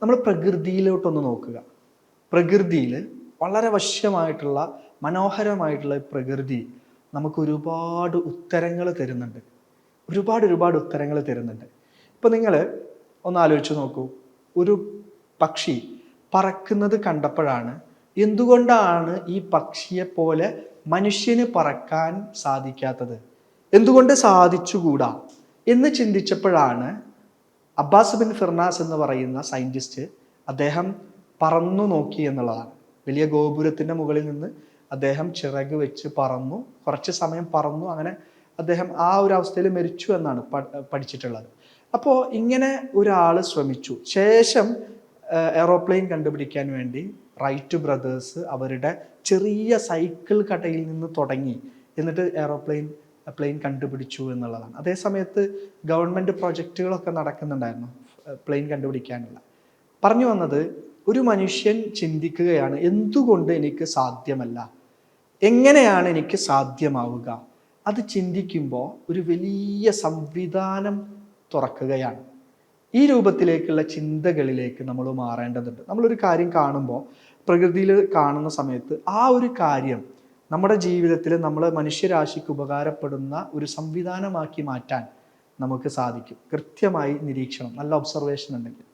നമ്മൾ പ്രകൃതിയിലോട്ടൊന്ന് നോക്കുക. പ്രകൃതിയിൽ വളരെ വശ്യമായിട്ടുള്ള മനോഹരമായിട്ടുള്ള പ്രകൃതി നമുക്ക് ഒരുപാട് ഉത്തരങ്ങൾ തരുന്നുണ്ട്. ഒരുപാട് ഉത്തരങ്ങൾ തരുന്നുണ്ട്. ഇപ്പം നിങ്ങൾ ഒന്ന് ആലോചിച്ച് നോക്കൂ. ഒരു പക്ഷി പറക്കുന്നത് കണ്ടപ്പോഴാണ് എന്തുകൊണ്ടാണ് ഈ പക്ഷിയെ പോലെ മനുഷ്യന് പറക്കാൻ സാധിക്കാത്തത്, എന്തുകൊണ്ട് സാധിച്ചുകൂടാ എന്ന് ചിന്തിച്ചപ്പോഴാണ് അബ്ബാസ് ബിൻ ഫിർനാസ് എന്ന് പറയുന്ന സയന്റിസ്റ്റ് അദ്ദേഹം പറന്നു നോക്കി എന്നുള്ളതാണ്. വലിയ ഗോപുരത്തിന്റെ മുകളിൽ നിന്ന് അദ്ദേഹം ചിറക് വെച്ച് പറന്നു, കുറച്ച് സമയം പറന്നു, അങ്ങനെ അദ്ദേഹം ആ ഒരു അവസ്ഥയിൽ മരിച്ചു എന്നാണ് പഠിച്ചിട്ടുള്ളത്. അപ്പോൾ ഇങ്ങനെ ഒരാൾ ശ്രമിച്ചു. ശേഷം എയ്റോപ്ലെയിൻ കണ്ടുപിടിക്കാൻ വേണ്ടി റൈറ്റ് ബ്രദേഴ്സ് അവരുടെ ചെറിയ സൈക്കിൾ കടയിൽ നിന്ന് തുടങ്ങി, എന്നിട്ട് പ്ലെയിൻ കണ്ടുപിടിച്ചു എന്നുള്ളതാണ്. അതേ സമയത്ത് ഗവൺമെൻറ് പ്രൊജക്റ്റുകളൊക്കെ നടക്കുന്നുണ്ടായിരുന്നു പ്ലെയിൻ കണ്ടുപിടിക്കാനുള്ള. പറഞ്ഞു വന്നത്, ഒരു മനുഷ്യൻ ചിന്തിക്കുകയാണ് എന്തുകൊണ്ട് എനിക്ക് സാധ്യമല്ല, എങ്ങനെയാണ് എനിക്ക് സാധ്യമാവുക. അത് ചിന്തിക്കുമ്പോൾ ഒരു വലിയ സംവിധാനം തുറക്കുകയാണ്. ഈ രൂപത്തിലേക്കുള്ള ചിന്തകളിലേക്ക് നമ്മൾ മാറേണ്ടതുണ്ട്. നമ്മളൊരു കാര്യം കാണുമ്പോൾ, പ്രകൃതിയിൽ കാണുന്ന സമയത്ത് ആ ഒരു കാര്യം നമ്മുടെ ജീവിതത്തിൽ നമ്മൾ മനുഷ്യരാശിക്ക് ഉപകാരപ്പെടുന്ന ഒരു സംവിധാനമാക്കി മാറ്റാൻ നമുക്ക് സാധിക്കും. കൃത്യമായി നിരീക്ഷണം, നല്ല ഒബ്സർവേഷൻ ഉണ്ടെങ്കിൽ.